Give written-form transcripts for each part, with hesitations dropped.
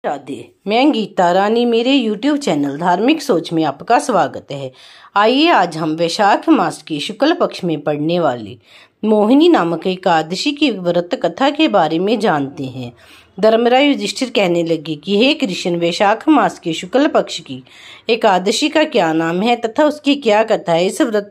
राधे। मैं गीता रानी, मेरे YouTube channel धार्मिक सोच में आपका स्वागत है। आइए आज हम वैशाख मास के शुक्ल पक्ष में पड़ने वाली मोहिनी नामक एकादशी की व्रत कथा के बारे में जानते हैं। धर्मराज युधिष्ठिर कहने लगे कि हे कृष्ण, वैशाख मास के शुक्ल पक्ष की एकादशी का क्या नाम है तथा उसकी क्या कथा है, इस व्रत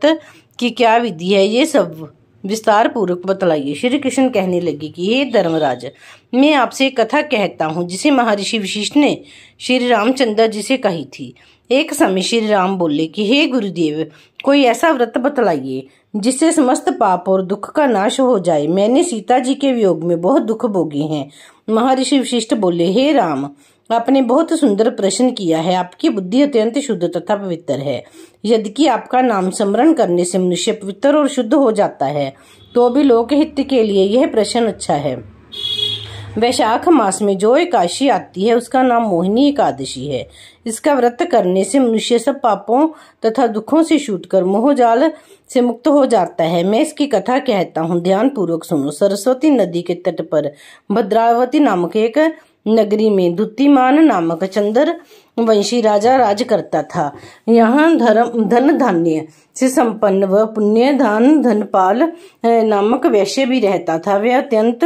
की क्या विधि है, ये सब विस्तार पूर्वक बतलाइए। श्री कृष्ण कहने लगे कि हे धर्मराज, मैं आपसे एक कथा कहता हूँ जिसे महर्षि वशिष्ठ ने श्री रामचंद्र जी से कही थी। एक समय श्री राम बोले कि हे गुरुदेव, कोई ऐसा व्रत बतलाइए जिससे समस्त पाप और दुख का नाश हो जाए। मैंने सीता जी के वियोग में बहुत दुख भोगे हैं। महर्षि वशिष्ठ बोले, हे राम, आपने बहुत सुंदर प्रश्न किया है। आपकी बुद्धि अत्यंत शुद्ध तथा पवित्र है। यदि आपका नाम स्मरण करने से मनुष्य पवित्र और शुद्ध हो जाता है तो भी लोकहित के लिए यह प्रश्न अच्छा है। वैशाख मास में जो एकादशी आती है उसका नाम मोहिनी एकादशी है। इसका व्रत करने से मनुष्य सब पापों तथा दुखों से छूटकर मोह जाल से मुक्त हो जाता है। मैं इसकी कथा कहता हूँ, ध्यान पूर्वक सुनो। सरस्वती नदी के तट पर भद्रावती नामक एक नगरी में द्युतिमान नामक चंद्र वंशी राजा राज करता था। यहाँ धन धान्य से संपन्न व पुण्य दान धनपाल नामक वैश्य भी रहता था। वह अत्यंत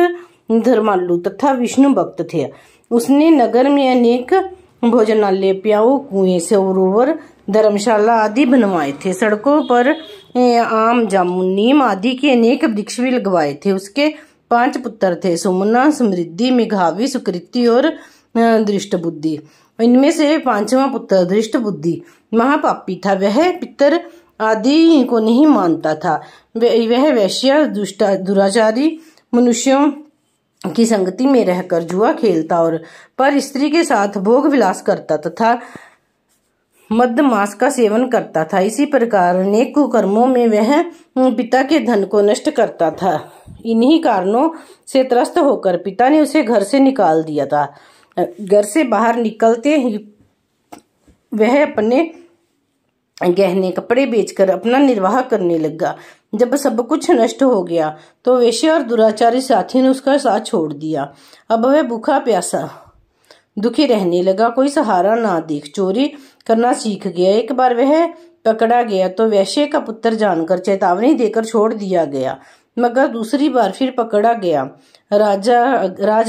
धर्मालु तथा विष्णु भक्त थे। उसने नगर में अनेक भोजनालय, प्याऊ, कुएं, सरोवर, धर्मशाला आदि बनवाए थे। सड़कों पर आम, जामुन, नीम आदि के अनेक वृक्ष भी लगवाए थे। उसके 5 पुत्र थे, सुमना, समृद्धि, मेघावी, सुकृति और दृष्ट बुद्धि। इनमें से 5वां पुत्र दृष्ट बुद्धि महापापी था। वह पितर आदि को नहीं मानता था। वह वैश्य, दुराचारी मनुष्यों की संगति में रहकर जुआ खेलता और पर स्त्री के साथ भोग विलास करता तथा मद मांस का सेवन करता था। इसी प्रकार अनेक कुकर्मों में वह पिता के धन को नष्ट करता था। इन्हीं कारणों से त्रस्त होकर पिता ने उसे घर से निकाल दिया था। घर से बाहर निकलते ही वह अपने गहने कपड़े बेचकर अपना निर्वाह करने लगा। जब सब कुछ नष्ट हो गया तो वेश्या और दुराचारी साथी ने उसका साथ छोड़ दिया। अब वह भूखा प्यासा दुखी रहने लगा, कोई सहारा ना देख चोरी करना सीख गया। एक बार वह पकड़ा गया तो वैश्य का पुत्र जानकर चेतावनी देकर छोड़ दिया गया, मगर दूसरी बार फिर पकड़ा गया। राज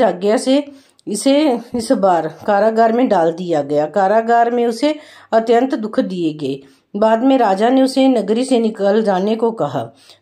आज्ञा से इसे इस बार कारागार में डाल दिया गया। कारागार में उसे अत्यंत दुख दिए गए। बाद में राजा ने उसे नगरी से निकल जाने को कहा।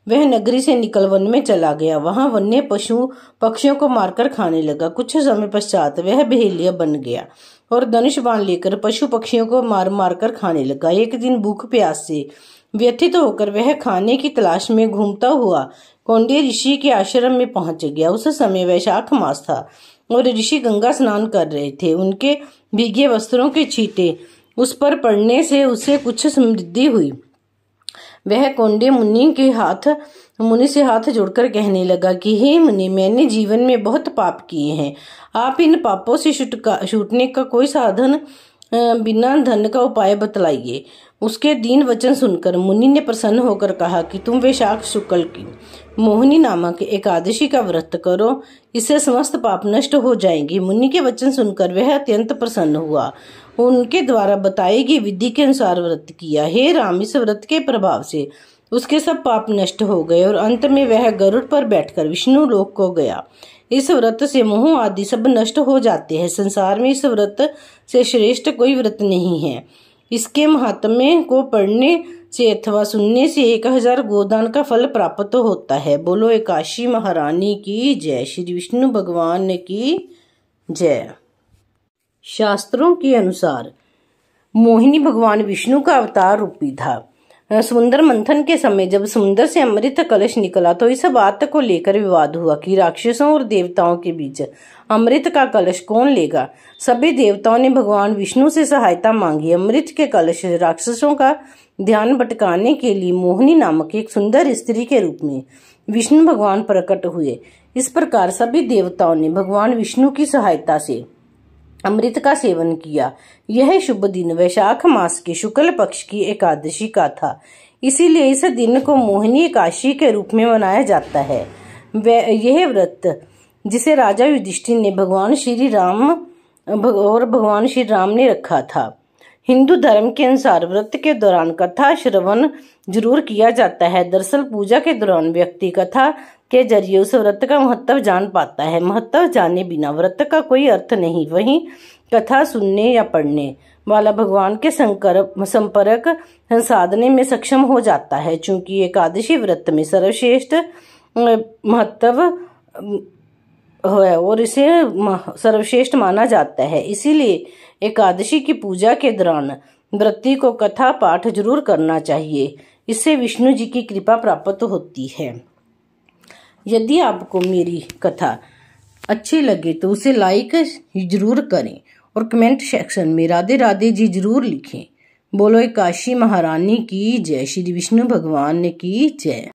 वह नगरी से निकल वन में चला गया। वहां वन्य पशु पक्षियों को मारकर खाने लगा। कुछ समय पश्चात वह बहेलिया बन गया और धनुष बाण लेकर पशु पक्षियों को मार मार कर खाने लगा। एक दिन भूख प्यास से व्यथित होकर वह खाने की तलाश में घूमता हुआ कौंडिन्य ऋषि के आश्रम में पहुंच गया। उस समय वैशाख मास था और ऋषि गंगा स्नान कर रहे थे। उनके भीगे वस्त्रों के छींटे उस पर पड़ने से उसे कुछ समृद्धि हुई। वह कौंडिन्य मुनि से हाथ जोड़कर कहने लगा कि हे मुनि, मैंने जीवन में बहुत पाप किए हैं। आप इन पापों से छूटने का कोई साधन बिना धन का उपाय बतलाइए। उसके दीन वचन सुनकर मुनि ने प्रसन्न होकर कहा कि तुम वैशाख शुक्ल की मोहिनी नामक एकादशी का व्रत करो, इससे समस्त पाप नष्ट हो जाएंगे। मुनि के वचन सुनकर वह अत्यंत प्रसन्न हुआ। उनके द्वारा बताई गई विधि के अनुसार व्रत किया। हे राम, इस व्रत के प्रभाव से उसके सब पाप नष्ट हो गए और अंत में वह गरुड़ पर बैठकर विष्णु लोक को गया। इस व्रत से मोह आदि सब नष्ट हो जाते हैं। संसार में इस व्रत से श्रेष्ठ कोई व्रत नहीं है। इसके महात्म्य को पढ़ने से अथवा सुनने से 1000 गोदान का फल प्राप्त होता है। बोलो एकादशी महारानी की जय। श्री विष्णु भगवान की जय। शास्त्रों के अनुसार मोहिनी भगवान विष्णु का अवतार रूपी था। समुद्र मंथन के समय जब समुद्र से अमृत कलश निकला तो इस बात को लेकर विवाद हुआ कि राक्षसों और देवताओं के बीच अमृत का कलश कौन लेगा। सभी देवताओं ने भगवान विष्णु से सहायता मांगी। अमृत के कलश राक्षसों का ध्यान भटकाने के लिए मोहिनी नामक एक सुंदर स्त्री के रूप में विष्णु भगवान प्रकट हुए। इस प्रकार सभी देवताओं ने भगवान विष्णु की सहायता से अमृत का सेवन किया। यह शुभ दिन वैशाख मास के शुक्ल पक्ष की एकादशी का था, इसीलिए इस दिन को मोहिनी एकादशी के रूप में मनाया जाता है। यह व्रत जिसे राजा युधिष्ठिर ने भगवान श्री राम और भगवान श्री राम ने रखा था। हिंदू धर्म के अनुसार व्रत के दौरान कथा श्रवण जरूर किया जाता है। दरअसल पूजा के दौरान व्यक्ति कथा के जरिए उस व्रत का महत्व जान पाता है। महत्व जाने बिना व्रत का कोई अर्थ नहीं। वहीं कथा सुनने या पढ़ने वाला भगवान के संपर्क साधने में सक्षम हो जाता है। चूंकि एकादशी व्रत में सर्वश्रेष्ठ महत्व है और इसे सर्वश्रेष्ठ माना जाता है, इसीलिए एकादशी की पूजा के दौरान व्रती को कथा पाठ जरूर करना चाहिए। इससे विष्णु जी की कृपा प्राप्त होती है। यदि आपको मेरी कथा अच्छी लगे तो उसे लाइक जरूर करें और कमेंट सेक्शन में राधे राधे जी जरूर लिखें। बोलो काशी महारानी की जय, श्री विष्णु भगवान की जय।